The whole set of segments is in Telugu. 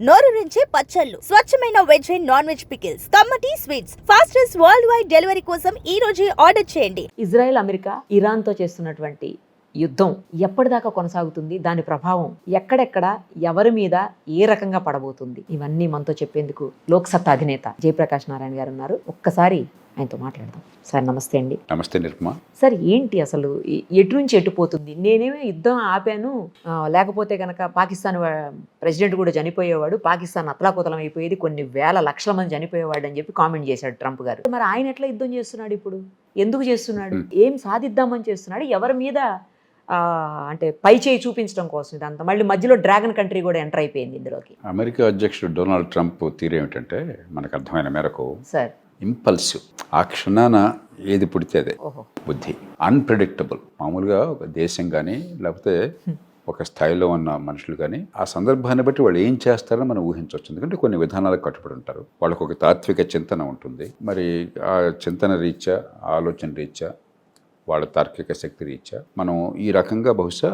నోరూరించే పచ్చళ్ళు, స్వచ్ఛమైన veg and non veg pickles, కమ్మటి sweets, fastest worldwide delivery కోసం ఈ రోజే ఆర్డర్ చేయండి. ఇజ్రాయెల్, అమెరికా, ఇరాన్తో చేస్తున్నటువంటి యుద్ధం ఎప్పటిదాకా కొనసాగుతుంది, దాని ప్రభావం ఎక్కడెక్కడ ఎవరి మీద ఏ రకంగా పడబోతుంది, ఇవన్నీ మనతో చెప్పేందుకు లోక్సత్తా అధినేత జయప్రకాష్ నారాయణ గారు ఉన్నారు. ఒక్కసారి ఆయనతో మాట్లాడదాం. సార్ నమస్తే అండి. నమస్తే నిర్మా. సార్ ఏంటి అసలు ఎటు నుంచి ఎటుపోతుంది? నేనేమో యుద్ధం ఆపాను, లేకపోతే కనుక పాకిస్తాన్ ప్రెసిడెంట్ కూడా చనిపోయేవాడు, పాకిస్తాన్ అతలాకుతలం అయిపోయేది, కొన్ని వేల లక్షల మంది చనిపోయేవాడు అని చెప్పి కామెంట్ చేశాడు ట్రంప్ గారు. మరి ఆయన ఎట్లా యుద్ధం చేస్తున్నాడు ఇప్పుడు? ఎందుకు చేస్తున్నాడు? ఏం సాధిద్దామని చేస్తున్నాడు? ఎవరి మీద అంటే పై చేయి చూపించడం కోసం ఇదంతా? మళ్ళీ మధ్యలో డ్రాగన్ కంట్రీ కూడా ఎంటర్ అయిపోయింది ఇందులోకి. అమెరికా అధ్యక్షుడు డొనాల్డ్ ట్రంప్ తీరు ఏమిటంటే మనకు అర్థమైన మేరకు సార్ ఇంపల్సివ్, ఆ క్షణాన ఏది పుడితే అదే బుద్ధి, అన్ప్రెడిక్టబుల్. మామూలుగా ఒక దేశం కానీ లేకపోతే ఒక స్థాయిలో ఉన్న మనుషులు కానీ ఆ సందర్భాన్ని బట్టి వాళ్ళు ఏం చేస్తారో మనం ఊహించవచ్చు. ఎందుకంటే కొన్ని విధానాలకు కట్టుబడి ఉంటారు, వాళ్ళకు ఒక తాత్విక చింతన ఉంటుంది. మరి ఆ చింతన రీత్యా, ఆలోచన రీత్యా, వాళ్ళ తార్కిక శక్తి రీత్యా మనం ఈ రకంగా బహుశా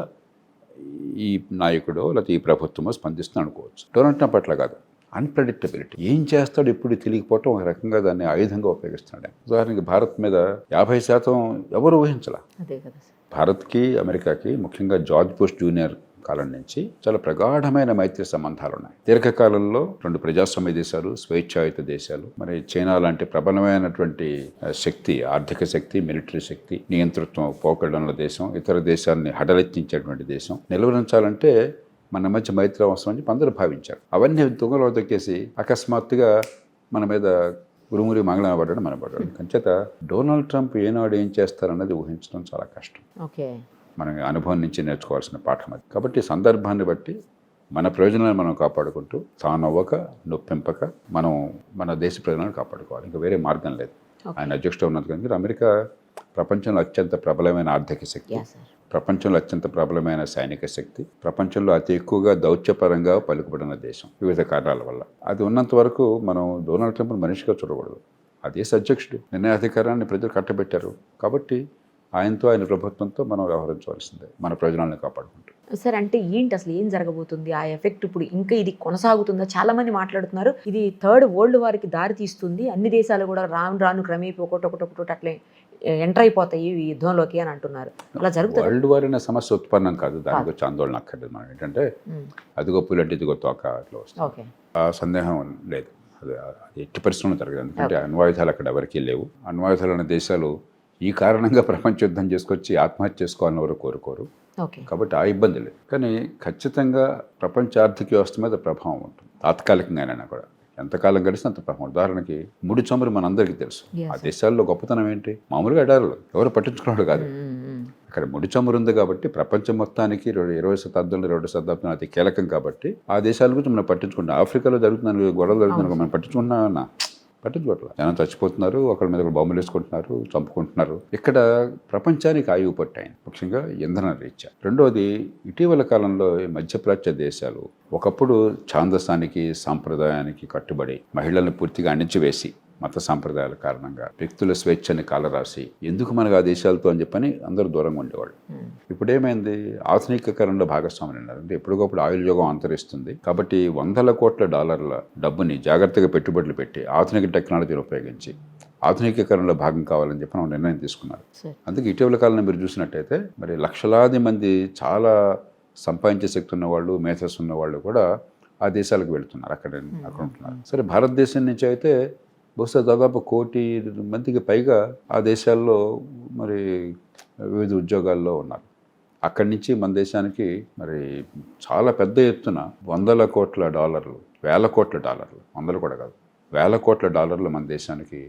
ఈ నాయకుడో లేకపోతే ఈ ప్రభుత్వమో స్పందిస్తుంది అనుకోవచ్చు. డొనాల్డ్ ట్రంప్ అట్లా కాదు, అన్ప్రెడిక్టబిలిటీ. ఏం చేస్తాడు ఇప్పుడు తెలియకపోవటం ఒక రకంగా దాన్ని ఆయుధంగా ఉపయోగిస్తున్నాడు. ఉదాహరణకి భారత్ మీద 50% ఎవరు ఊహించలా. అదే కదా. భారత్కి అమెరికాకి ముఖ్యంగా జార్జ్ బుష్ జూనియర్ కాలం నుంచి చాలా ప్రగాఢమైన మైత్రి సంబంధాలు ఉన్నాయి. దీర్ఘకాలంలో రెండు ప్రజాస్వామ్య దేశాలు, స్వేచ్ఛాయుత దేశాలు, మరి చైనా లాంటి ప్రబలమైనటువంటి శక్తి, ఆర్థిక శక్తి, మిలిటరీ శక్తి, నియంతృత్వం పోకడల దేశం, ఇతర దేశాలని హడలెత్తించేటువంటి దేశం నిలువరించాలంటే మన మధ్య మైత్రి అవసరం అని అందరూ భావించారు. అవన్నీ దొంగలో దొక్కేసి అకస్మాత్తుగా మన మీద ఉరుమురి మంగళం పడ్డాడు, మన పడ్డాడు. కంచేత డొనాల్డ్ ట్రంప్ ఏనాడు ఏం చేస్తారన్నది ఊహించడం చాలా కష్టం. ఓకే, మన అనుభవం నుంచి నేర్చుకోవాల్సిన పాఠం అది. కాబట్టి సందర్భాన్ని బట్టి మన ప్రయోజనాలను మనం కాపాడుకుంటూ తానవ్వక నొప్పింపక మనం మన దేశ ప్రయోజనాలను కాపాడుకోవాలి. ఇంకా వేరే మార్గం లేదు. ఆయన అధ్యక్షుడు ఉన్నది కనుక అమెరికా ప్రపంచంలో అత్యంత ప్రబలమైన ఆర్థిక శక్తి, ప్రపంచంలో అత్యంత ప్రబలమైన సైనిక శక్తి, ప్రపంచంలో అతి ఎక్కువగా దౌత్యపరంగా పలుకుబడిన దేశం వివిధ కారణాల వల్ల. అది ఉన్నంత వరకు మనం డొనాల్డ్ ట్రంప్ మనిషిగా చూడకూడదు. ఆ దేశ అధ్యక్షుడు, నిర్ణయాధికారాన్ని ప్రజలు కట్టబెట్టారు. కాబట్టి ఆయనతో, ఆయన ప్రభుత్వంతో మనం వ్యవహరించవలసిందే, మన ప్రయోజనాలను కాపాడుకుంటూ. సార్ అంటే ఏంటి అసలు ఏం జరగబోతుంది? ఆ ఎఫెక్ట్ ఇప్పుడు ఇంకా ఇది కొనసాగుతుందా? చాలా మంది మాట్లాడుతున్నారు ఇది థర్డ్ వరల్డ్ వార్కి దారి తీస్తుంది, అన్ని దేశాలు కూడా రాను రాను క్రమేపీ ఒకటొకటి అట్లే ఎంటర్ అయిపోతాయి ఈ యుద్ధంలోకి అని అంటున్నారు. అలా జరుగుతుంది. వరల్డ్ వార్ అనే సమస్య ఉత్పన్నం కాదు, దాని గురించి ఆందోళన అక్కర్లేదు. మనం ఏంటంటే అదిగో పులంటే ఇదిగో తోక అట్లా వస్తుంది, ఆ సందేహం లేదు. అది ఎట్టి పరిశ్రమలు జరగదు. ఎందుకంటే అణ్వాయుధాలు అక్కడ ఎవరికీ లేవు. అణ్వాయుధాలు ఉన్న దేశాలు ఈ కారణంగా ప్రపంచ యుద్ధం చేసుకొచ్చి ఆత్మహత్య చేసుకోవాలని ఎవరు కోరుకోరు. కాబట్టి ఆ ఇబ్బంది లేదు. కానీ ఖచ్చితంగా ప్రపంచ ఆర్థిక వ్యవస్థ మీద ప్రభావం ఉంటుంది, తాత్కాలికంగానైనా కూడా. ఎంతకాలం గడిస్తే అంత ప్రభావం. ఉదాహరణకి ముడి చమురు మనందరికీ తెలుసు. ఆ దేశాల్లో గొప్పతనం ఏంటి? మామూలుగా ఎడారులు, ఎవరు పట్టించుకున్నాడు కాదు. అక్కడ ముడి చమురు ఉంది కాబట్టి ప్రపంచం మొత్తానికి 20వ శతాబ్దంలో 2వ శతాబ్దం అతి కీలకం. కాబట్టి ఆ దేశాల గురించి మనం పట్టించుకుంటాం. ఆఫ్రికాలో జరుగుతున్న గొడవలు జరుగుతున్నా మనం పట్టించుకుంటున్నా? పట్టించుకోవట్లేదు. జనం చచ్చిపోతున్నారు, ఒకరి మీద బొమ్మలు వేసుకుంటున్నారు, చంపుకుంటున్నారు. ఇక్కడ ప్రపంచానికి ఆయువు పట్టాయి, ముఖ్యంగా ఇంధన రీత్యా. రెండోది, ఇటీవల కాలంలో మధ్యప్రాచ్య దేశాలు ఒకప్పుడు ఛాందసానికి, సాంప్రదాయానికి కట్టుబడి మహిళలను పూర్తిగా అణిచివేసి మత సాంప్రదాయాల కారణంగా వ్యక్తుల స్వేచ్ఛని కాలరాసి ఎందుకు మనకు ఆ దేశాలతో అని చెప్పని అందరూ దూరంగా ఉండేవాళ్ళు. ఇప్పుడు ఏమైంది? ఆధునికీకరణలో భాగస్వాములు ఉన్నారు. అంటే ఎప్పటికప్పుడు ఆయిల్ యోగం అంతరిస్తుంది కాబట్టి $100 కోట్ల డబ్బుని జాగ్రత్తగా పెట్టుబడులు పెట్టి ఆధునిక టెక్నాలజీని ఉపయోగించి ఆధునికీకరణలో భాగం కావాలని చెప్పి మనం నిర్ణయం తీసుకున్నారు. అందుకే ఇటీవల కాలంలో మీరు చూసినట్టయితే మరి లక్షలాది మంది చాలా సంపాదించే శక్తి ఉన్నవాళ్ళు, మేధస్సు ఉన్నవాళ్ళు కూడా ఆ దేశాలకు వెళుతున్నారు, అక్కడ ఉంటున్నారు. సరే, భారతదేశం నుంచి అయితే బహుశా దాదాపు 1 కోటి మందికి పైగా ఆ దేశాల్లో మరి వివిధ ఉద్యోగాల్లో ఉన్నారు. అక్కడి నుంచి మన దేశానికి మరి చాలా పెద్ద ఎత్తున $100 కోట్ల, వేల కోట్ల డాలర్లు, 100 కూడా కాదు, వేల కోట్ల డాలర్లు మన దేశానికి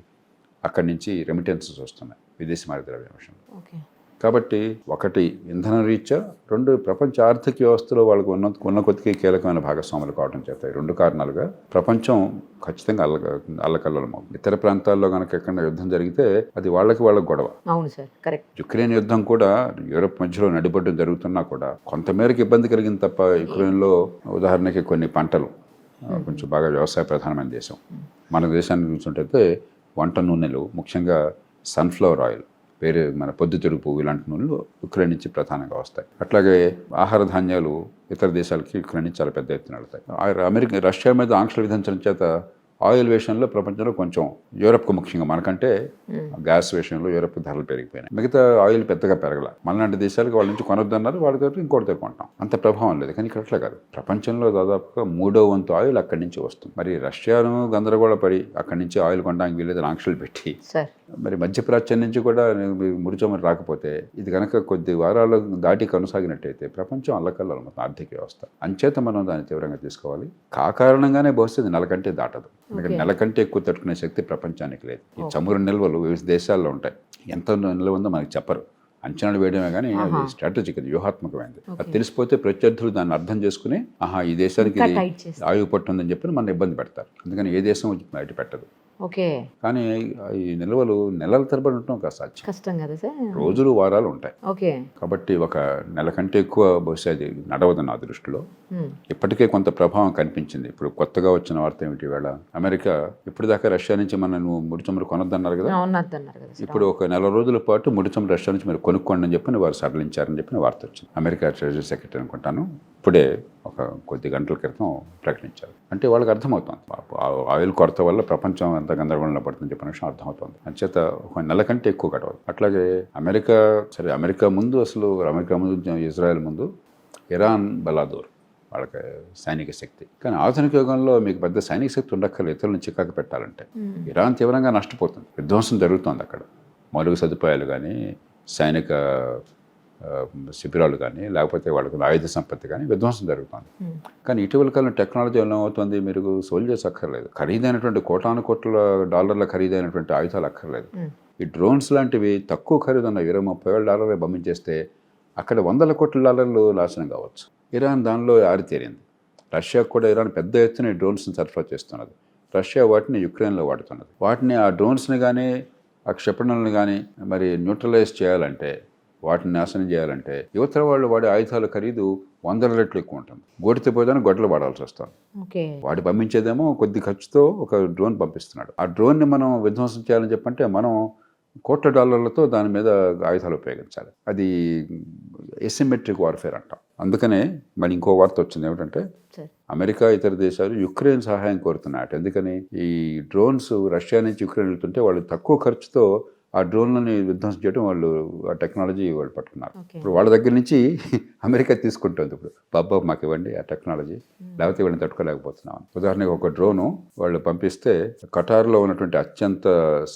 అక్కడి నుంచి రెమిటెన్సెస్ వస్తున్నాయి విదేశీ మారద్రవ్య విషయంలో. కాబట్టి ఒకటి ఇంధన రీత్యా, రెండు ప్రపంచ ఆర్థిక వ్యవస్థలో వాళ్ళకు ఉన్న కొద్దిగా కీలకమైన భాగస్వాములు కావడం చేత ఈ రెండు కారణాలుగా ప్రపంచం ఖచ్చితంగా అల్లకల్లోలమవుతుంది. ఇతర ప్రాంతాల్లో కనుక ఎక్కడ యుద్ధం జరిగితే అది వాళ్ళకి గొడవ. అవును సార్, కరెక్ట్. యుక్రెయిన్ యుద్ధం కూడా యూరప్ మధ్యలో నడిబడ్డం జరుగుతున్నా కూడా కొంతమేరకు ఇబ్బంది కలిగింది తప్ప, యుక్రెయిన్లో ఉదాహరణకి కొన్ని పంటలు కొంచెం బాగా వ్యవసాయ ప్రధానమైన దేశం. మన దేశాన్ని చూసుకుంటే వంట నూనెలు, ముఖ్యంగా సన్ఫ్లవర్ ఆయిల్, వేరే మన పొద్దుతిరుగు పువ్వు ఇలాంటి నూనెలు యుక్రెయిన్ నుంచి ప్రధానంగా వస్తాయి. అట్లాగే ఆహార ధాన్యాలు ఇతర దేశాలకి యుక్రెయిన్ నుంచి చాలా పెద్ద ఎత్తున వెళ్తాయి. రష్యా మీద ఆంక్షలు విధించడం చేత ఆయిల్ విషయంలో ప్రపంచంలో కొంచెం యూరప్కు ముఖ్యంగా మనకంటే గ్యాస్ విషయంలో యూరప్ ధరలు పెరిగిపోయినాయి. మిగతా ఆయిల్ పెద్దగా పెరగల. మనలాంటి దేశాలకు వాళ్ళ నుంచి కొనొద్దన్నారు, వాళ్ళతో ఇంకోటితో కొంటాం. అంత ప్రభావం లేదు. కానీ ఇక్కడ అట్లా కాదు. ప్రపంచంలో దాదాపుగా 3వ వంతు ఆయిల్ అక్కడి నుంచి వస్తుంది. మరి రష్యాను గందరగోళపడి అక్కడి నుంచి ఆయిల్ కొనడానికి వీళ్ళేదో ఆంక్షలు పెట్టి మరి మధ్యప్రాచ్యం నుంచి కూడా ముడిచమురు రాకపోతే ఇది కనుక కొద్ది వారాలు దాటి కొనసాగినట్టయితే ప్రపంచం అల్లకల్లాలి మొత్తం ఆర్థిక వ్యవస్థ. అంచేత మనం దాన్ని తీవ్రంగా తీసుకోవాలి. కారణంగానే బహుశా ఇది నెల కంటే దాటదు. ఎందుకంటే నెల కంటే ఎక్కువ తట్టుకునే శక్తి ప్రపంచానికి లేదు. ఈ చమురు నిల్వలు వివిధ దేశాల్లో ఉంటాయి. ఎంత నిల్వ ఉందో మనకి చెప్పరు. అంచనాలు వేయడమే కానీ అది స్ట్రాటజిక్, అది వ్యూహాత్మకమైనది. అది తెలిసిపోతే ప్రత్యర్థులు దాన్ని అర్థం చేసుకుని ఈ దేశానికి ఇది ఆయువు పట్టుందని చెప్పి మన ఇబ్బంది పెడతారు. అందుకని ఏ దేశం బయట పెట్టదు. కానీ ఈ నిల్వలు నెలల తరబడి ఉండటం కష్టం కదా సార్. రోజులు వారాలు ఉంటాయి. కాబట్టి ఒక నెల కంటే ఎక్కువ బహుశా అది నడవదు నా దృష్టిలో. ఇప్పటికే కొంత ప్రభావం కనిపించింది. ఇప్పుడు కొత్తగా వచ్చిన వార్త ఏమిటి, వేళ అమెరికా ఇప్పుడు దాకా రష్యా నుంచి నువ్వు ముడి చమురు కొనొద్దన్నారు కదా, ఇప్పుడు ఒక నెల రోజుల పాటు ముడి చమురు రష్యా నుంచి మీరు కొనుక్కోండి అని చెప్పి వారు సడలించారని చెప్పిన వార్త వచ్చింది. అమెరికా ట్రెజరీ సెక్రటరీ అనుకుంటాను ఇప్పుడే ఒక కొద్ది గంటల క్రితం ప్రకటించారు. అంటే వాళ్ళకి అర్థమవుతుంది ఆయిల్ కొరత వల్ల ప్రపంచం ఎంత గందరగోళంలో పడుతుందని చెప్పిన విషయం అర్థమవుతుంది. అంచేత ఒక నెల కంటే ఎక్కువ గడవదు. అట్లాగే అమెరికా ముందు ఇజ్రాయెల్ ముందు ఇరాన్ బలాదూర్ వాళ్ళకి సైనిక శక్తి. కానీ ఆధునిక యుగంలో మీకు పెద్ద సైనిక శక్తి ఉండక్కర్లేదు ఇతరులను చికాకు పెట్టాలంటే. ఇరాన్ తీవ్రంగా నష్టపోతుంది. విధ్వంసం జరుగుతుంది అక్కడ. మౌలిక సదుపాయాలు కానీ, సైనిక శిబిరాలు కానీ, లేకపోతే వాళ్ళకి ఆయుధ సంపత్తి కానీ విధ్వంసం జరుగుతుంది. కానీ ఇటీవల కాలం టెక్నాలజీ ఏమవుతుంది, మీరు సోల్జర్స్ అక్కర్లేదు, ఖరీదైనటువంటి కోటాను కోట్ల డాలర్ల ఖరీదైనటువంటి ఆయుధాలు అక్కర్లేదు. ఈ డ్రోన్స్ లాంటివి తక్కువ ఖరీదున్న $20-30 పంపించేస్తే అక్కడ $100 కోట్ల నాశనం కావచ్చు. ఇరాన్ దానిలో ఆరితేరింది. రష్యాకు కూడా ఇరాన్ పెద్ద ఎత్తున ఈ డ్రోన్స్ని సరఫరా చేస్తున్నది. రష్యా వాటిని యుక్రెయిన్లో వాడుతున్నది. వాటిని ఆ డ్రోన్స్ని కానీ ఆ క్షిపణులను కానీ మరి న్యూట్రలైజ్ చేయాలంటే, వాటిని నాశనం చేయాలంటే యువతర వాళ్ళు వాడే ఆయుధాల ఖరీదు 100 రెట్లు ఎక్కువ ఉంటుంది. గోడితే గొడ్డలు వాడాల్సి వస్తుంది. వాడి పంపించేదేమో కొద్ది ఖర్చుతో ఒక డ్రోన్ పంపిస్తున్నాడు. ఆ డ్రోన్ని మనం విధ్వంసం చేయాలని చెప్పంటే మనం కోట్ల డాలర్లతో దాని మీద ఆయుధాలు ఉపయోగించాలి. అది ఎసిమెట్రిక్ వార్ఫేర్ అంటాం. అందుకనే మరి ఇంకో వార్త వచ్చింది ఏమిటంటే, అమెరికా ఇతర దేశాలు యుక్రెయిన్ సహాయం కోరుతున్నాయట. ఎందుకని, ఈ డ్రోన్స్ రష్యా నుంచి యుక్రెయిన్ వెళ్తుంటే వాళ్ళు తక్కువ ఖర్చుతో ఆ డ్రోన్లని విధ్వంసం చేయడం ఆ టెక్నాలజీ వాళ్ళు పట్టుకున్నారు. ఇప్పుడు వాళ్ళ దగ్గర నుంచి అమెరికా తీసుకుంటుంది. ఇప్పుడు బాబా మాకు ఇవ్వండి ఆ టెక్నాలజీ, లేకపోతే వీళ్ళని తట్టుకోలేకపోతున్నాం. ఉదాహరణకు ఒక డ్రోను వాళ్ళు పంపిస్తే ఖటార్లో ఉన్నటువంటి అత్యంత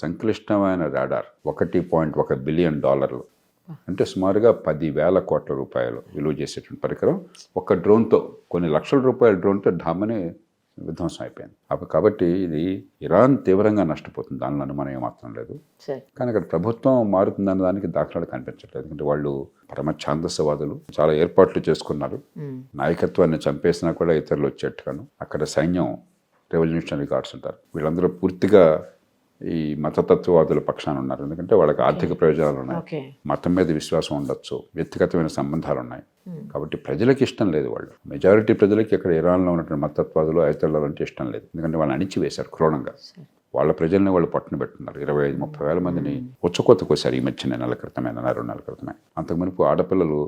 సంక్లిష్టమైన రాడార్ $1.1 బిలియన్, అంటే సుమారుగా 10,000 కోట్ల రూపాయలు విలువ చేసేటువంటి పరికరం ఒక డ్రోన్తో, కొన్ని లక్షల రూపాయల డ్రోన్తో ఢామని విధ్వంసం అయిపోయింది. కాబట్టి ఇది ఇరాన్ తీవ్రంగా నష్టపోతుంది, దానిలో అనుమానం ఏమాత్రం లేదు. కానీ అక్కడ ప్రభుత్వం మారుతుందన్న దానికి దాఖలాలు కనిపించట్లేదు. ఎందుకంటే వాళ్ళు పరమ ఛాందసవాదులు, చాలా ఏర్పాట్లు చేసుకున్నారు. నాయకత్వాన్ని చంపేసినా కూడా ఇతరులు వచ్చేట్టుగాను. అక్కడ సైన్యం, రెవల్యూషనరీ గార్డ్స్ ఉంటారు. వీళ్ళందరూ పూర్తిగా ఈ మతతత్వవాదుల పక్షాన ఉన్నారు. ఎందుకంటే వాళ్ళకి ఆర్థిక ప్రయోజనాలు ఉన్నాయి, మతం మీద విశ్వాసం ఉండొచ్చు, వ్యక్తిగతమైన సంబంధాలు ఉన్నాయి. కాబట్టి ప్రజలకి ఇష్టం లేదు. వాళ్ళు మెజారిటీ ప్రజలకి ఇక్కడ ఇరాన్లో ఉన్నటువంటి మతత్వాదులు, ఐతరులు అంటే ఇష్టం లేదు. ఎందుకంటే వాళ్ళని అణిచివేశారు క్రూరంగా. వాళ్ళ ప్రజల్ని వాళ్ళు పట్టున పెట్టున్నారు. 25-30 వేల మందిని కోసారు ఈ మధ్య 2 నెలల క్రితమే. అంతకుమునుపు ఆడపిల్లలు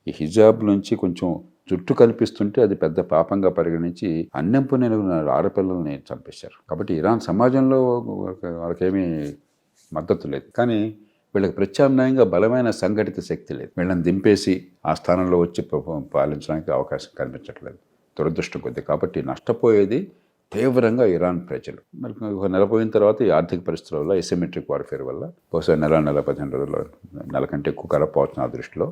ఈ హిజాబ్ నుంచి కొంచెం జుట్టు కల్పిస్తుంటే అది పెద్ద పాపంగా పరిగణించి అన్నెంపునే ఆడపిల్లల్ని చంపేశారు. కాబట్టి ఇరాన్ సమాజంలో వాళ్ళకేమీ మద్దతు లేదు. కానీ వీళ్ళకి ప్రత్యామ్నాయంగా బలమైన సంఘటిత శక్తి లేదు. వీళ్ళని దింపేసి ఆ స్థానంలో వచ్చి పాలించడానికి అవకాశం కనిపించట్లేదు, దురదృష్టం కొద్ది. కాబట్టి నష్టపోయేది తీవ్రంగా ఇరాన్ ప్రజలు. మరి ఒక నెల పోయిన తర్వాత ఈ ఆర్థిక పరిస్థితుల వల్ల, ఎసిమెట్రిక్ వార్ఫేర్ వల్ల బహుశా నెల 15 రోజుల్లో, నెల కంటే ఎక్కువ కలపవచ్చు నా దృష్టిలో.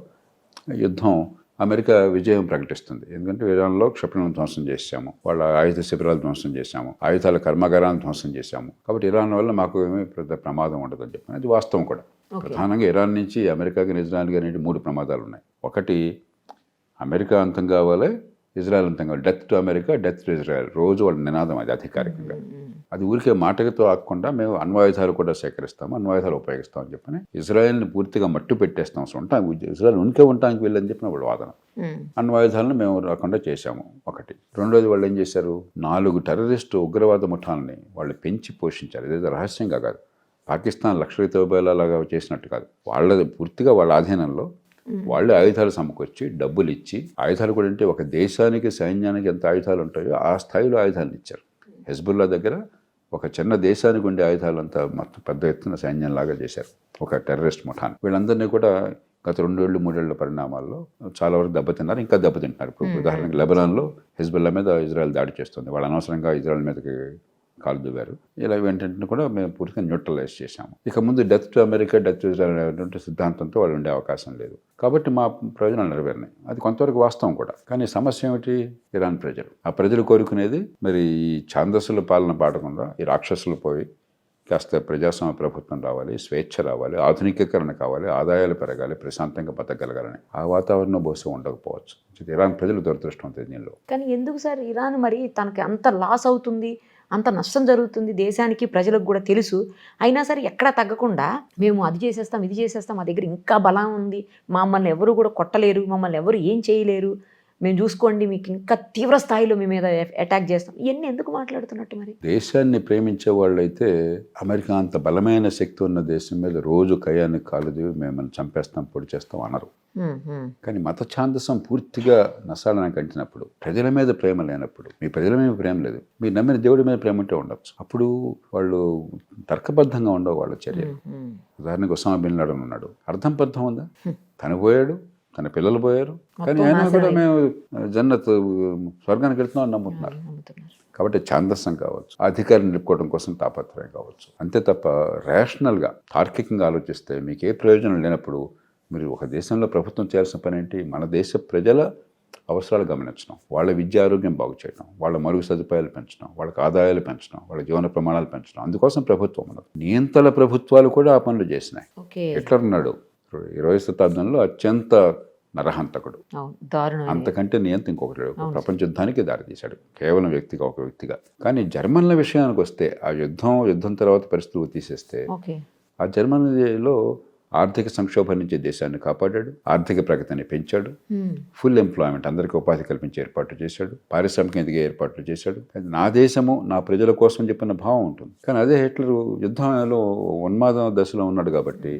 యుద్ధం అమెరికా విజయం ప్రకటిస్తుంది. ఎందుకంటే ఇరాన్లో క్షిపణులను ధ్వంసం చేశాము, వాళ్ళ ఆయుధ శిబిరాలు ధ్వంసం చేశాము, ఆయుధాల కర్మాగారాలను ధ్వంసం చేశాము. కాబట్టి ఇరాన్ వల్ల మాకు ఏమీ పెద్ద ప్రమాదం ఉండదని చెప్పాను. అది వాస్తవం కూడా. ప్రధానంగా ఇరాన్ నుంచి అమెరికాకి, ఇజ్రాయెల్ కానీ 3 ప్రమాదాలు ఉన్నాయి. ఒకటి, అమెరికా అంతం కావాలి, ఇజ్రాయెల్ అంతం కావాలి. Death to America, death to Israel రోజు వాళ్ళ నినాదం అది అధికారికంగా. అది ఊరికే మాటలతో ఆకుండా మేము అణ్వాయుధాలు కూడా సేకరిస్తాము, అణ్వాయుధాలు ఉపయోగిస్తామని చెప్పని ఇజ్రాయెల్ని పూర్తిగా మట్టు పెట్టేస్తాం. అసలు ఇజ్రాయెల్ ఉనికి ఉండటానికి వీళ్ళని చెప్పిన వాళ్ళ వాదన. అణ్వాయుధాలను మేము రాకుండా చేశాము ఒకటి. రెండోది, వాళ్ళు ఏం చేశారు, 4 టెర్రరిస్టు ఉగ్రవాద ముఠాలని వాళ్ళు పెంచి పోషించారు. ఇదేదో రహస్యంగా కాదు. పాకిస్తాన్ లక్షల తోబాయిలా లాగా చేసినట్టు కాదు. వాళ్ళది పూర్తిగా వాళ్ళ ఆధీనంలో వాళ్ళే ఆయుధాలు సమకూర్చి డబ్బులు ఇచ్చి, ఆయుధాలు కూడా అంటే ఒక దేశానికి సైన్యానికి ఎంత ఆయుధాలు ఉంటాయో ఆ స్థాయిలో ఆయుధాలు ఇచ్చారు. హెజ్బుల్లా దగ్గర ఒక చిన్న దేశానికి ఉండే ఆయుధాలంతా మొత్తం పెద్ద ఎత్తున సైన్యంలాగా చేశారు ఒక టెర్రరిస్ట్ ముఠాన్ని. వీళ్ళందరినీ కూడా గత 2 ఏళ్ళు 3 ఏళ్ల పరిణామాల్లో చాలా వరకు దెబ్బతిన్నారు, ఇంకా దెబ్బతింటున్నారు. ఇప్పుడు ఉదాహరణకి లెబనాన్లో హెజ్బుల్లా మీద ఇజ్రాయెల్ దాడి చేస్తుంది. వాళ్ళు అనవసరంగా ఇజ్రాయెల్ మీదకి కాలు దువ్వారు. ఇలా వెంటనే కూడా మేము పూర్తిగా న్యూట్రలైజ్ చేశాము. ఇక ముందు death to America, death to Israel అనేటువంటి సిద్ధాంతంతో వాళ్ళు ఉండే అవకాశం లేదు. కాబట్టి మా ప్రయోజనాలు నెరవేరినాయి. అది కొంతవరకు వాస్తవం కూడా. కానీ సమస్య ఏమిటి? ఇరాన్ ప్రజలు. ఆ ప్రజలు కోరుకునేది మరి ఈ ఛాందస్సుల పాలన పాడకుండా ఈ రాక్షసులు పోయి కాస్త ప్రజాస్వామ్య ప్రభుత్వం రావాలి, స్వేచ్ఛ రావాలి, ఆధునికీకరణ కావాలి, ఆదాయాలు పెరగాలి, ప్రశాంతంగా బతకగలగాలని. ఆ వాతావరణం బహుశా ఉండకపోవచ్చు. ఇరాన్ ప్రజలు దురదృష్టవంతులు దీనిలో. కానీ ఎందుకు సార్ ఇరాన్ మరి తనకి అంత లాస్ అవుతుంది, అంత నష్టం జరుగుతుంది దేశానికి, ప్రజలకు కూడా తెలుసు, అయినా సరే ఎక్కడా తగ్గకుండా మేము అది చేసేస్తాం, ఇది చేసేస్తాం, మా దగ్గర ఇంకా బలం ఉంది, మమ్మల్ని ఎవరు కూడా కొట్టలేరు, మమ్మల్ని ఎవరు ఏం చేయలేరు, మేము చూసుకోండి, మీకు ఇంకా తీవ్ర స్థాయిలో మీ మీద అటాక్ చేస్తాం, ఇవన్నీ ఎందుకు మాట్లాడుతున్నట్టు? మరి దేశాన్ని ప్రేమించే వాళ్ళైతే అమెరికా అంత బలమైన శక్తి ఉన్న దేశం మీద రోజు కయానికి కాలుది మేమల్ని చంపేస్తాం, పొడి చేస్తాం అనరు. కానీ మత ఛాందసం పూర్తిగా నసాడానికి అంటినప్పుడు, ప్రజల మీద ప్రేమ లేనప్పుడు, మీ ప్రజల మీద ప్రేమ లేదు, మీరు నమ్మిన దేవుడి మీద ప్రేమ ఉంటే ఉండొచ్చు, అప్పుడు వాళ్ళు తర్కబద్ధంగా ఉండవు వాళ్ళ చర్యలు. ఉదాహరణకు ఒసామా బిన్ లాడెన్ ఉన్నాడు, అర్థం పర్థం ఉందా? తను పోయాడు, తన పిల్లలు పోయారు, కానీ ఆయన కూడా మేము జన్నత్ స్వర్గానికి వెళ్తున్నాం అని నమ్ముతున్నారు. కాబట్టి ఛాందస్సం కావచ్చు, అధికారం నిలుపుకోవడం కోసం తాపత్రయం కావచ్చు, అంతే తప్ప రేషనల్గా తార్కికంగా ఆలోచిస్తే మీకు ఏ ప్రయోజనం లేనప్పుడు మీరు ఒక దేశంలో ప్రభుత్వం చేయాల్సిన పని ఏంటి? మన దేశ ప్రజల అవసరాలు గమనించడం, వాళ్ళ విద్య ఆరోగ్యం బాగు చేయడం, వాళ్ళ మరుగు సదుపాయాలు పెంచడం, వాళ్ళకి ఆదాయాలు పెంచడం, వాళ్ళ జీవన ప్రమాణాలు పెంచడం, అందుకోసం ప్రభుత్వం ఉన్నది. నియంతల ప్రభుత్వాలు కూడా ఆ పనులు చేసినాయి. హిట్లర్ ఉన్నాడు 20వ శతాబ్దంలో అత్యంత నరహంతకుడు, అంతకంటే నియంత ఇంకొకటి ప్రపంచ యుద్ధానికి దారితీశాడు కేవలం వ్యక్తిగా, ఒక వ్యక్తిగా. కానీ జర్మన్ల విషయానికి వస్తే ఆ యుద్ధం తర్వాత పరిస్థితులు తీసేస్తే ఆ జర్మనీలో ఆర్థిక సంక్షోభం నుంచి దేశాన్ని కాపాడాడు, ఆర్థిక ప్రగతిని పెంచాడు, ఫుల్ ఎంప్లాయ్మెంట్ అందరికీ ఉపాధి కల్పించే ఏర్పాట్లు చేశాడు, పారిశ్రామిక ఎదిగే ఏర్పాట్లు చేశాడు. నా దేశము నా ప్రజల కోసం చెప్పిన భావం ఉంటుంది. కానీ అదే హిట్లర్ యుద్ధంలో ఉన్మాద దశలో ఉన్నాడు కాబట్టి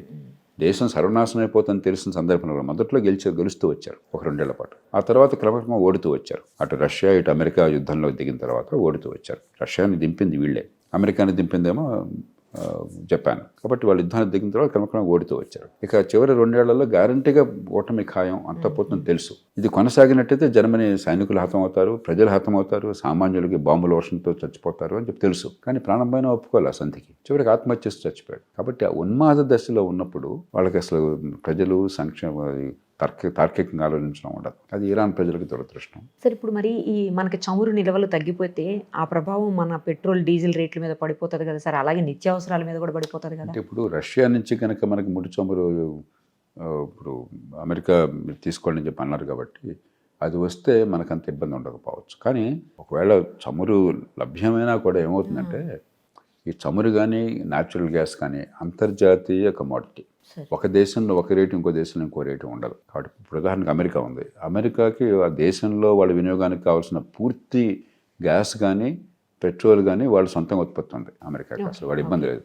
దేశం సర్వనాశనం అయిపోతుందని తెలిసిన సందర్భంలో మొదట్లో గెలుస్తూ వచ్చారు ఒక 2 ఏళ్ల పాటు. ఆ తర్వాత క్రమంగా ఓడుతూ వచ్చారు. అటు రష్యా ఇటు అమెరికా యుద్ధంలో దిగిన తర్వాత ఓడుతూ వచ్చారు. రష్యాని దింపింది వీళ్ళే, అమెరికాని దింపిందేమో జపాన్. కాబట్టి వాళ్ళు యుద్ధాన్ని దిగిన తర్వాత క్రమక్రమంగా ఓడుతూ వచ్చారు. ఇక చివరి 2 ఏళ్లలో గ్యారంటీగా ఓటమి ఖాయం, అంత పోతుందని తెలుసు. ఇది కొనసాగినట్టయితే జర్మనీ సైనికులు హతమవుతారు, ప్రజలు హతమవుతారు, సామాన్యులకి బాంబుల వర్షంతో చచ్చిపోతారు అని చెప్పి తెలుసు. కానీ ప్రాణంపైన ఒప్పుకోవాలి ఆ సంధికి. చివరికి ఆత్మహత్య చేసి చచ్చిపోయాడు. కాబట్టి ఆ ఉన్మాద దశలో ఉన్నప్పుడు వాళ్ళకి అసలు ప్రజలు తార్కికంగా ఆలోచించడం ఉండదు. అది ఇరాన్ ప్రజలకు దురదృష్టం. సరే, ఇప్పుడు మరి ఈ మనకి చమురు నిల్వలు తగ్గిపోతే ఆ ప్రభావం మన పెట్రోల్ డీజిల్ రేట్ల మీద పడిపోతుంది కదా సార్, అలాగే నిత్యావసరాల మీద కూడా పడిపోతుంది కదా. అంటే ఇప్పుడు రష్యా నుంచి కనుక మనకి ముడి చమురు ఇప్పుడు అమెరికా తీసుకోండి అని చెప్పి అన్నారు కాబట్టి అది వస్తే మనకు అంత ఇబ్బంది ఉండకపోవచ్చు. కానీ ఒకవేళ చమురు లభ్యమైనా కూడా ఏమవుతుందంటే ఈ చమురు కానీ న్యాచురల్ గ్యాస్ కానీ అంతర్జాతీయ కమోడిటీ. ఒక దేశంలో ఒక రేటు, ఇంకో దేశంలో ఇంకో రేటు ఉండదు. కాబట్టి ఇప్పుడు ఉదాహరణకు అమెరికా ఉంది, అమెరికాకి ఆ దేశంలో వాళ్ళ వినియోగానికి కావాల్సిన పూర్తి గ్యాస్ కానీ పెట్రోల్ కానీ వాళ్ళు సొంతంగా ఉత్పత్తి ఉంది అమెరికాకి, అసలు వాడి ఇబ్బంది లేదు.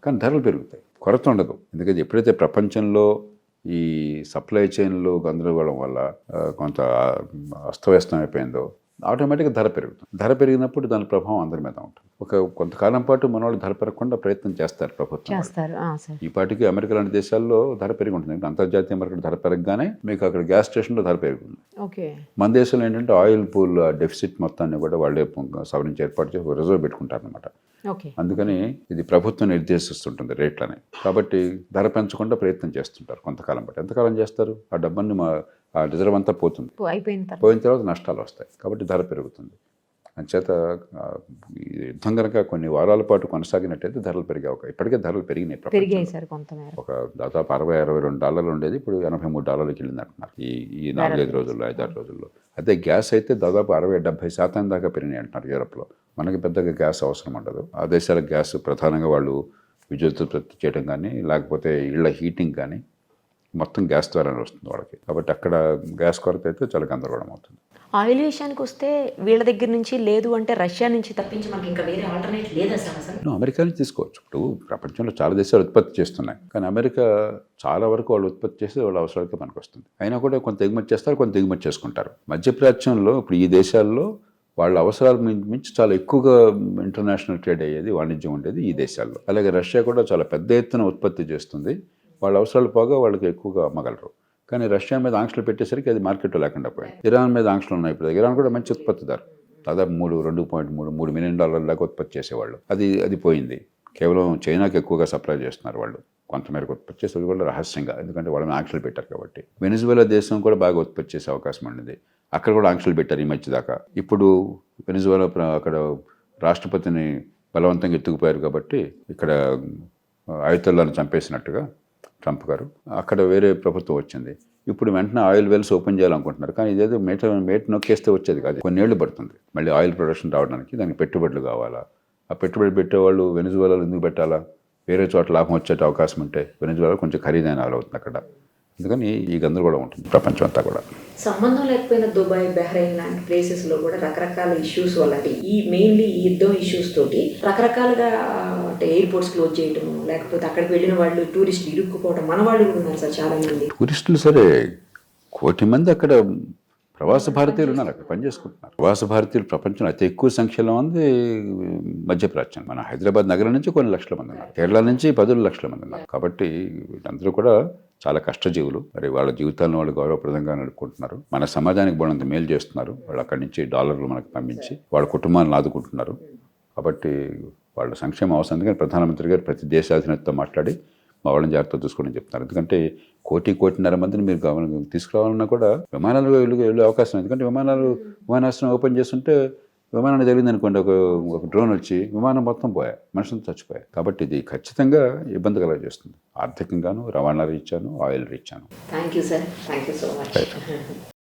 కానీ ధరలు పెరుగుతాయి, కొరత ఉండదు. ఎందుకంటే ఎప్పుడైతే ప్రపంచంలో ఈ సప్లై చైన్లో గందరగోళం వల్ల కొంత అస్తవ్యస్తం అయిపోయిందో ఆటోమేటిక్గా ధర పెరుగుతుంది. ధర పెరిగినప్పుడు దాని ప్రభావం అందరి మీద ఉంటుంది. కొంతకాలం పాటు మన వాళ్ళు ధర పెరగకుండా ప్రయత్నం చేస్తారు ప్రభుత్వం. ఈ పాటికి అమెరికా లాంటి దేశాల్లో ధర పెరిగి ఉంటుంది. అంతర్జాతీయ మార్కెట్ ధర పెరగగానే మీకు అక్కడ గ్యాస్ స్టేషన్లో ధర పెరుగుతుంది. మన దేశంలో ఏంటంటే ఆయిల్ పూల్ డెఫిసిట్ మొత్తాన్ని కూడా వాళ్ళే సవరించి ఏర్పాటు చేసి రిజర్వ్ పెట్టుకుంటారనమాట. అందుకని ఇది ప్రభుత్వం నిర్దేశిస్తుంటుంది రేట్లని. కాబట్టి ధర పెంచకుండా ప్రయత్నం చేస్తుంటారు కొంతకాలం పాటు. ఎంతకాలం చేస్తారు? ఆ డబ్బుని ఆ రిజర్వ్ అంతా పోతుంది, పోయిన తర్వాత నష్టాలు వస్తాయి. కాబట్టి ధర పెరుగుతుంది. అంచేత యుద్ధం కనుక కొన్ని వారాల పాటు కొనసాగినట్టయితే ధరలు పెరిగే ఇప్పటికే ధరలు పెరిగినాయి. ఒక దాదాపు $60-62 ఉండేది, ఇప్పుడు $83 వెళ్ళింది అంటున్నారు ఈ 4-5 రోజుల్లో, 5-6 రోజుల్లో. అదే గ్యాస్ అయితే దాదాపు 60-70% దాకా పెరిగినాయి అంటున్నారు యూరోప్లో. మనకి పెద్దగా గ్యాస్ అవసరం ఉండదు. ఆ దేశాలకు గ్యాస్ ప్రధానంగా వాళ్ళు విద్యుత్ ఉత్పత్తి చేయడం కానీ, లేకపోతే ఇళ్ల హీటింగ్ కానీ మొత్తం గ్యాస్ ద్వారానే వస్తుంది వాళ్ళకి. కాబట్టి అక్కడ గ్యాస్ కొరత అయితే చాలా గందరగోళం అవుతుంది. ఆయిల్ విషయానికి వస్తే వీళ్ళ దగ్గర నుంచి లేదు అంటే రష్యా నుంచి తప్పించి మనకి ఇంకా వేరే ఆల్టర్నేట్ లేదు అసలు. నువ్వు అమెరికా నుంచి తీసుకోవచ్చు. ఇప్పుడు ప్రపంచంలో చాలా దేశాలు ఉత్పత్తి చేస్తున్నాయి, కానీ అమెరికా చాలా వరకు వాళ్ళు ఉత్పత్తి చేసి వాళ్ళ అవసరాలకి మనకు వస్తుంది. అయినా కూడా కొంత ఎగుమతి చేస్తారు, కొంత దిగుమతి చేసుకుంటారు. మధ్యప్రాచ్యంలో ఇప్పుడు ఈ దేశాల్లో వాళ్ళ అవసరాలు మించి చాలా ఎక్కువగా ఇంటర్నేషనల్ ట్రేడ్ అయ్యేది, వాణిజ్యం ఉండేది ఈ దేశాల్లో. అలాగే రష్యా కూడా చాలా పెద్ద ఎత్తున ఉత్పత్తి చేస్తుంది. వాళ్ళ అవసరాలు పోగా వాళ్ళకి ఎక్కువగా అమ్మగలరు. కానీ రష్యా మీద ఆంక్షలు పెట్టేసరికి అది మార్కెట్లో లేకుండా పోయింది. ఇరాన్ మీద ఆంక్షలు ఉన్నాయి. ఇప్పుడు ఇరాన్ కూడా మంచి ఉత్పత్తిదారు, దాదాపు $2.3 మిలియన్ దాకా ఉత్పత్తి చేసేవాళ్ళు. అది పోయింది. కేవలం చైనాకి ఎక్కువగా సప్లై చేస్తున్నారు వాళ్ళు. కొంతమేరకు ఉత్పత్తి చేసేది కూడా రహస్యంగా, ఎందుకంటే వాళ్ళని ఆంక్షలు పెట్టారు కాబట్టి. వెనిజువేలా దేశం కూడా బాగా ఉత్పత్తి చేసే అవకాశం ఉండేది. అక్కడ కూడా ఆంక్షలు పెట్టారు ఈ మధ్య దాకా. ఇప్పుడు వెనిజువేలా అక్కడ రాష్ట్రపతిని బలవంతంగా ఎత్తుకుపోయారు కాబట్టి ఇక్కడ ఆయుతాలను చంపేసినట్టుగా ట్రంప్ గారు, అక్కడ వేరే ప్రభుత్వం వచ్చింది. ఇప్పుడు వెంటనే ఆయిల్ వెల్స్ ఓపెన్ చేయాలనుకుంటున్నారు. కానీ ఇదేదో మేట నొక్కేస్తే వచ్చేది కాదు, కొన్నేళ్లు పడుతుంది మళ్ళీ ఆయిల్ ప్రొడక్షన్ రావడానికి. దానికి పెట్టుబడులు కావాలా. ఆ పెట్టుబడి పెట్టేవాళ్ళు వెనిజువేలాలో ఎందుకు పెట్టాలా? వేరే చోట లాభం వచ్చే అవకాశం ఉంటే వెనిజువేలా కొంచెం ఖరీదైన అవుతుంది అక్కడ. అందుకని ఈ గందరగోళం ఉంటుంది ప్రపంచం అంతా కూడా. సంబంధం లేకపోయిన దుబాయ్, బహ్రెయిన్ లాంటి ప్లేసెస్లో కూడా రకరకాల ఇష్యూస్ వల్ల, అంటే మెయిన్లీ ఈ యుద్ధం ఇష్యూస్ తోటి రకరకాలుగా అంటే ఎయిర్పోర్ట్స్ క్లోజ్ చేయడం, లేకపోతే అక్కడికి వెళ్ళిన వాళ్ళు టూరిస్టులు ఇరుక్కుపోవడం, మన వాళ్ళు కూడా ఉన్నారు సార్ చాలా మంది. టూరిస్టులు సరే 1 కోటి మంది అక్కడ ప్రవాస భారతీయులు ఉన్నారు, అక్కడ పనిచేసుకుంటున్నారు. ప్రవాస భారతీయులు ప్రపంచంలో అతి ఎక్కువ సంఖ్యలో ఉంది మధ్యప్రాచ్యం. మన హైదరాబాద్ నగరం నుంచి కొన్ని లక్షల మంది ఉన్నారు, కేరళ నుంచి 10 లక్షల మంది ఉన్నారు. కాబట్టి వీళ్ళందరూ కూడా చాలా కష్టజీవులు. మరి వాళ్ళ జీవితాలను వాళ్ళు గౌరవప్రదంగా నడుపుకుంటున్నారు. మన సమాజానికి బోనంత మేలు చేస్తున్నారు. వాళ్ళు అక్కడి నుంచి డాలర్లు మనకు పంపించి వాళ్ళ కుటుంబాలను ఆదుకుంటున్నారు. కాబట్టి వాళ్ళ సంక్షేమ అవసరం. ఎందుకంటే ప్రధానమంత్రి గారు ప్రతి దేశాధినేతతో మాట్లాడి మా వాళ్ళని జాగ్రత్త చూసుకోండి చెప్తున్నారు. ఎందుకంటే 1.5 మందిని మీరు తీసుకురావాలన్నా కూడా విమానాలు వెళ్ళే అవకాశం. ఎందుకంటే విమానాశ్రయం ఓపెన్ చేస్తుంటే విమానాన్ని జరిగింది అనుకోండి, ఒక డ్రోన్ వచ్చి విమానం మొత్తం పోయాయి, మనుషులు చచ్చిపోయాయి. కాబట్టి ఇది ఖచ్చితంగా ఇబ్బంది కలగజేస్తుంది, ఆర్థికంగాను, రవాణా రీత్యాను, ఆయిల్ రీత్యాను. Thank you sir, thank you so much.